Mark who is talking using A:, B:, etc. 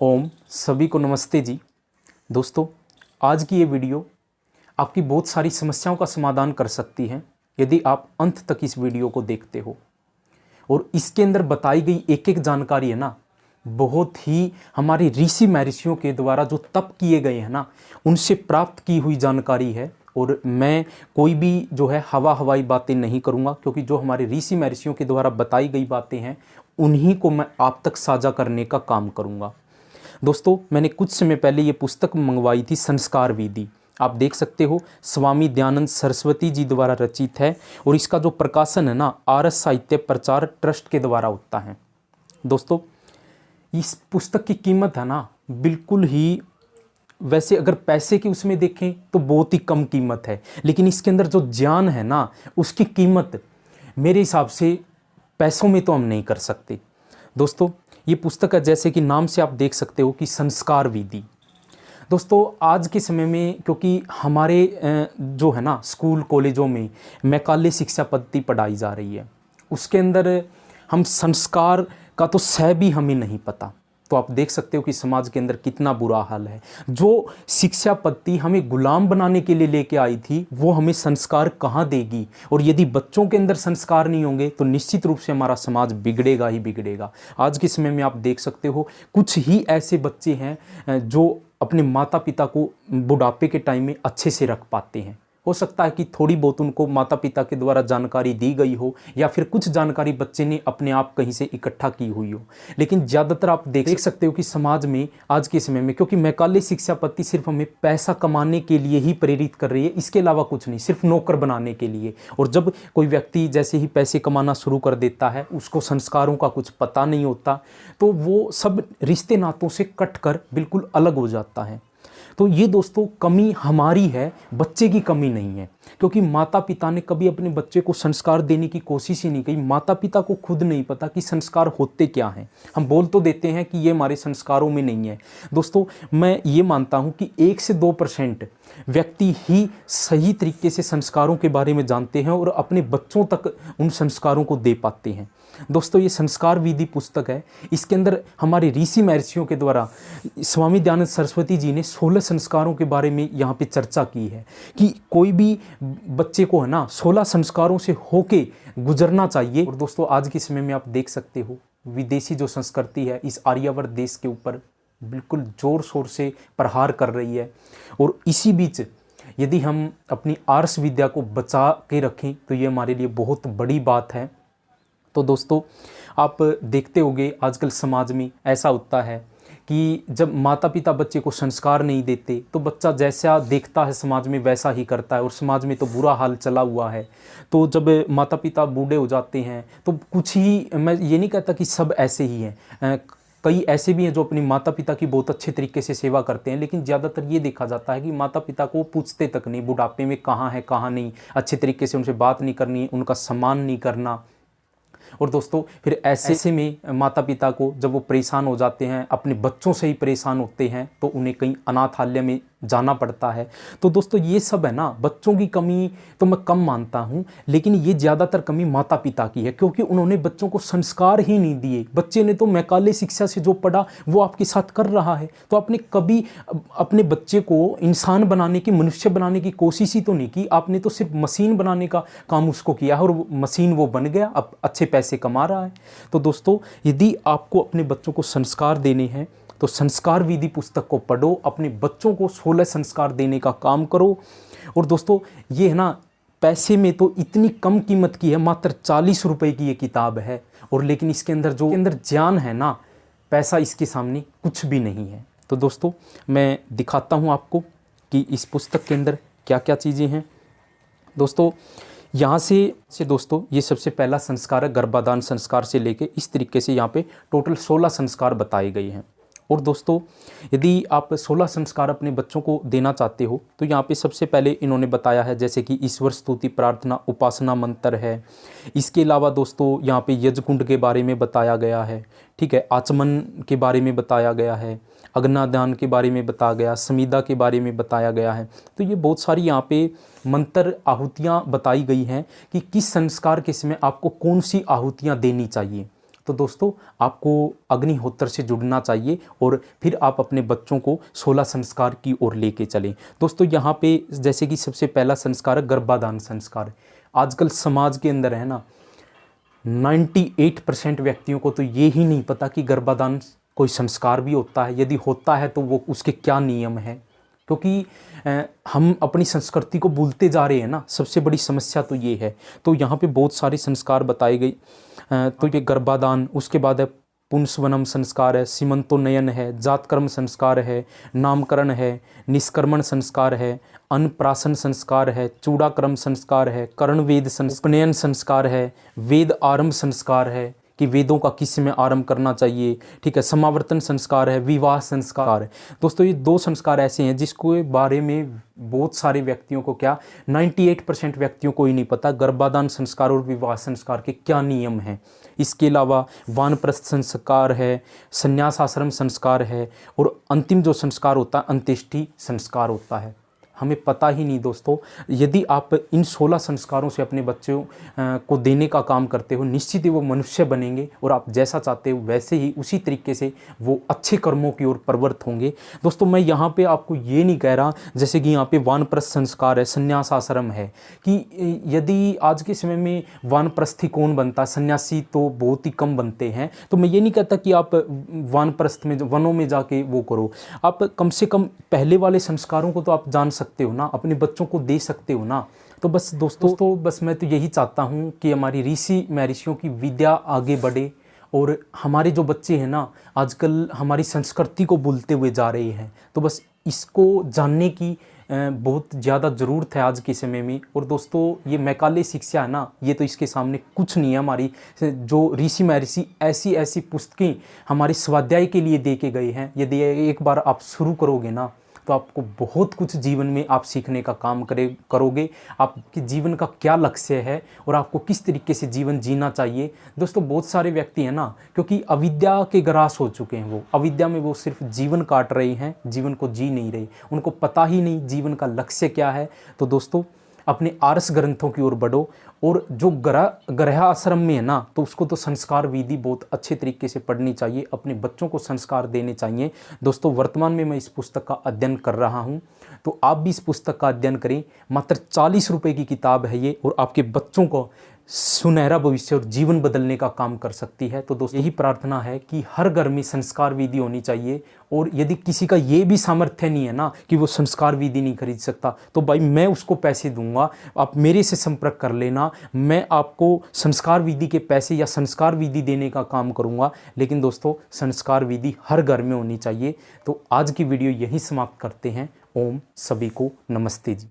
A: ओम सभी को नमस्ते जी। दोस्तों, आज की ये वीडियो आपकी बहुत सारी समस्याओं का समाधान कर सकती है यदि आप अंत तक इस वीडियो को देखते हो। और इसके अंदर बताई गई एक एक जानकारी है ना, बहुत ही हमारे ऋषि महर्षियों के द्वारा जो तप किए गए हैं ना, उनसे प्राप्त की हुई जानकारी है। और मैं कोई भी जो है हवाई बातें नहीं करूँगा, क्योंकि जो हमारे ऋषि महर्षियों के द्वारा बताई गई बातें हैं उन्हीं को मैं आप तक साझा करने का काम करूँगा। दोस्तों, मैंने कुछ समय पहले ये पुस्तक मंगवाई थी, संस्कार विधि। आप देख सकते हो, स्वामी दयानंद सरस्वती जी द्वारा रचित है और इसका जो प्रकाशन है ना, आरएस साहित्य प्रचार ट्रस्ट के द्वारा होता है। दोस्तों, इस पुस्तक की कीमत है ना, बिल्कुल ही, वैसे अगर पैसे की उसमें देखें तो बहुत ही कम कीमत है, लेकिन इसके अंदर जो ज्ञान है ना, उसकी कीमत मेरे हिसाब से पैसों में तो हम नहीं कर सकते। दोस्तों, ये पुस्तक है, जैसे कि नाम से आप देख सकते हो कि संस्कार विधि। दोस्तों, आज के समय में क्योंकि हमारे जो है ना स्कूल कॉलेजों में मैकाले शिक्षा पद्धति पढ़ाई जा रही है, उसके अंदर हम संस्कार का तो सह भी हमें नहीं पता। तो आप देख सकते हो कि समाज के अंदर कितना बुरा हाल है। जो शिक्षा पद्धति हमें गुलाम बनाने के लिए लेके आई थी, वो हमें संस्कार कहाँ देगी। और यदि बच्चों के अंदर संस्कार नहीं होंगे तो निश्चित रूप से हमारा समाज बिगड़ेगा ही बिगड़ेगा। आज के समय में आप देख सकते हो, कुछ ही ऐसे बच्चे हैं जो अपने माता पिता को बुढ़ापे के टाइम में अच्छे से रख पाते हैं। हो सकता है कि थोड़ी बहुत उनको माता पिता के द्वारा जानकारी दी गई हो, या फिर कुछ जानकारी बच्चे ने अपने आप कहीं से इकट्ठा की हुई हो, लेकिन ज़्यादातर आप देख सकते हो कि समाज में आज के समय में, क्योंकि मैकाले शिक्षा पद्धति सिर्फ हमें पैसा कमाने के लिए ही प्रेरित कर रही है, इसके अलावा कुछ नहीं, सिर्फ नौकर बनाने के लिए। और जब कोई व्यक्ति जैसे ही पैसे कमाना शुरू कर देता है, उसको संस्कारों का कुछ पता नहीं होता, तो वो सब रिश्ते नातों से कट कर बिल्कुल अलग हो जाता है। तो ये दोस्तों कमी हमारी है, बच्चे की कमी नहीं है, क्योंकि माता पिता ने कभी अपने बच्चे को संस्कार देने की कोशिश ही नहीं की। माता पिता को खुद नहीं पता कि संस्कार होते क्या हैं। हम बोल तो देते हैं कि ये हमारे संस्कारों में नहीं है। दोस्तों, मैं ये मानता हूँ कि 1 से 2% व्यक्ति ही सही तरीके से संस्कारों के बारे में जानते हैं और अपने बच्चों तक उन संस्कारों को दे पाते हैं। दोस्तों, ये संस्कार विधि पुस्तक है, इसके अंदर हमारे ऋषि महर्षियों के द्वारा स्वामी दयानंद सरस्वती जी ने 16 संस्कारों के बारे में यहाँ पे चर्चा की है कि कोई भी बच्चे को है ना 16 संस्कारों से होके गुजरना चाहिए। और दोस्तों, आज के समय में आप देख सकते हो, विदेशी जो संस्कृति है इस आर्यावर्त देश के ऊपर बिल्कुल जोर शोर से प्रहार कर रही है। और इसी बीच यदि हम अपनी आर्ष विद्या को बचा के रखें तो ये हमारे लिए बहुत बड़ी बात है। तो दोस्तों, आप देखते होंगे आजकल समाज में ऐसा होता है कि जब माता पिता बच्चे को संस्कार नहीं देते तो बच्चा जैसा देखता है समाज में वैसा ही करता है, और समाज में तो बुरा हाल चला हुआ है। तो जब माता पिता बूढ़े हो जाते हैं तो कुछ ही, मैं ये नहीं कहता कि सब ऐसे ही हैं, कई ऐसे भी हैं जो अपनी माता पिता की बहुत अच्छे तरीके से सेवा करते हैं, लेकिन ज़्यादातर ये देखा जाता है कि माता पिता को पूछते तक नहीं, बुढ़ापे में कहाँ है कहाँ नहीं, अच्छे तरीके से उनसे बात नहीं करनी, उनका सम्मान नहीं करना। और दोस्तों, फिर ऐसे में माता पिता को जब वो परेशान हो जाते हैं, अपने बच्चों से ही परेशान होते हैं, तो उन्हें कहीं अनाथालय में जाना पड़ता है। तो दोस्तों, ये सब है ना, बच्चों की कमी तो मैं कम मानता हूँ, लेकिन ये ज़्यादातर कमी माता पिता की है, क्योंकि उन्होंने बच्चों को संस्कार ही नहीं दिए। बच्चे ने तो मैकाले शिक्षा से जो पढ़ा वो आपके साथ कर रहा है, तो आपने कभी अपने बच्चे को इंसान बनाने की, मनुष्य बनाने की कोशिश ही तो नहीं की। आपने तो सिर्फ मशीन बनाने का काम उसको किया है, और मशीन वो बन गया, अब अच्छे पैसे कमा रहा है। तो दोस्तों, यदि आपको अपने बच्चों को संस्कार देने हैं तो संस्कार विधि पुस्तक को पढ़ो, अपने बच्चों को 16 संस्कार देने का काम करो। और दोस्तों, ये है ना, पैसे में तो इतनी कम कीमत की है, मात्र 40 रुपए की ये किताब है, और लेकिन इसके अंदर जो ज्ञान है ना, पैसा इसके सामने कुछ भी नहीं है। तो दोस्तों, मैं दिखाता हूँ आपको कि इस पुस्तक के अंदर क्या क्या चीज़ें हैं। दोस्तों, यहाँ से दोस्तों, ये सबसे पहला संस्कार है, गर्भाधान संस्कार से लेके इस तरीके से यहाँ पे टोटल 16 संस्कार बताए गए हैं। और दोस्तों, यदि आप 16 संस्कार अपने बच्चों को देना चाहते हो तो यहाँ पे सबसे पहले इन्होंने बताया है, जैसे कि ईश्वर स्तुति प्रार्थना उपासना मंत्र है। इसके अलावा दोस्तों, यहाँ पे यज्ञकुंड के बारे में बताया गया है, ठीक है, आचमन के बारे में बताया गया है, अग्नादान के बारे में बताया गया, समीधा के बारे में बताया गया है। तो ये बहुत सारी यहाँ पे मंत्र आहुतियाँ बताई गई हैं कि किस संस्कार के समय आपको कौन सी आहुतियाँ देनी चाहिए। तो दोस्तों आपको अग्निहोत्र से जुड़ना चाहिए और फिर आप अपने बच्चों को 16 संस्कार की ओर लेके चलें। दोस्तों यहाँ पे जैसे कि सबसे पहला संस्कार है गर्भाधान संस्कार। आजकल समाज के अंदर है ना 98% व्यक्तियों को तो ये ही नहीं पता कि गर्भाधान कोई संस्कार भी होता है, यदि होता है तो वो उसके क्या नियम हैं, क्योंकि हम अपनी संस्कृति को भूलते जा रहे हैं ना। सबसे बड़ी समस्या तो ये है। तो यहाँ पे बहुत सारे संस्कार बताए गए। तो ये गर्भाधान, उसके बाद है पुंसवनम संस्कार है, सीमंतोन्नयन है, जातकर्म संस्कार है, नामकरण है, निष्कर्मण संस्कार है, अन्नप्राशन संस्कार है, चूड़ाक्रम संस्कार है, कर्णवेद उपनयन संस्कार है, वेद आरंभ संस्कार है कि वेदों का किस में आरंभ करना चाहिए, ठीक है, समावर्तन संस्कार है, विवाह संस्कार है। दोस्तों ये 2 संस्कार ऐसे हैं जिसके बारे में बहुत सारे व्यक्तियों को क्या 98% व्यक्तियों को ही नहीं पता, गर्भाधान संस्कार और विवाह संस्कार के क्या नियम हैं। इसके अलावा वानप्रस्थ संस्कार है, संन्यास आश्रम संस्कार है और अंतिम जो संस्कार होता है अंत्येष्टि संस्कार होता है। हमें पता ही नहीं दोस्तों। यदि आप इन 16 संस्कारों से अपने बच्चों को देने का काम करते हो, निश्चित ही वो मनुष्य बनेंगे और आप जैसा चाहते हो वैसे ही उसी तरीके से वो अच्छे कर्मों की ओर प्रवृत्त होंगे। दोस्तों मैं यहाँ पे आपको ये नहीं कह रहा जैसे कि यहाँ पे वानप्रस्थ संस्कार है, संन्यास आश्रम है, कि यदि आज के समय में वानप्रस्थी कौन बनता है, सन्यासी तो बहुत ही कम बनते हैं। तो मैं ये नहीं कहता कि आप वानप्रस्थ में वनों में जाके वो करो, आप कम से कम पहले वाले संस्कारों को तो आप जान सकते हो ना, अपने बच्चों को दे सकते हो ना। तो बस दोस्तों बस मैं तो यही चाहता हूँ कि हमारी ऋषि महर्षियों की विद्या आगे बढ़े और हमारे जो बच्चे हैं ना आजकल हमारी संस्कृति को भूलते हुए जा रहे हैं। तो बस इसको जानने की बहुत ज़्यादा ज़रूरत है आज के समय में। और दोस्तों ये मैकाले शिक्षा है ना, ये तो इसके सामने कुछ नहीं है। हमारी जो ऋषि महर्षि ऐसी ऐसी पुस्तकें हमारे स्वाध्याय के लिए दे के गए हैं, यदि एक बार आप शुरू करोगे ना तो आपको बहुत कुछ जीवन में आप सीखने का काम करोगे। आपके जीवन का क्या लक्ष्य है और आपको किस तरीके से जीवन जीना चाहिए। दोस्तों बहुत सारे व्यक्ति हैं ना, क्योंकि अविद्या के ग्रास हो चुके हैं, वो अविद्या में वो सिर्फ जीवन काट रहे हैं, जीवन को जी नहीं रहे, उनको पता ही नहीं जीवन का लक्ष्य क्या है। तो दोस्तों अपने आर्ष ग्रंथों की ओर बढ़ो। और जो गृह आश्रम में है ना, तो उसको तो संस्कार विधि बहुत अच्छे तरीके से पढ़नी चाहिए, अपने बच्चों को संस्कार देने चाहिए। दोस्तों वर्तमान में मैं इस पुस्तक का अध्ययन कर रहा हूँ, तो आप भी इस पुस्तक का अध्ययन करें। मात्र 40 रुपये की किताब है ये और आपके बच्चों को सुनहरा भविष्य और जीवन बदलने का काम कर सकती है। तो दोस्तों यही प्रार्थना है कि हर घर में संस्कार विधि होनी चाहिए। और यदि किसी का ये भी सामर्थ्य नहीं है ना कि वो संस्कार विधि नहीं खरीद सकता, तो भाई मैं उसको पैसे दूंगा, आप मेरे से संपर्क कर लेना, मैं आपको संस्कार विधि के पैसे या संस्कार विधि देने का काम करूंगा। लेकिन दोस्तों संस्कार विधि हर घर में होनी चाहिए। तो आज की वीडियो यहीं समाप्त करते हैं। ओम सभी को नमस्ते जी।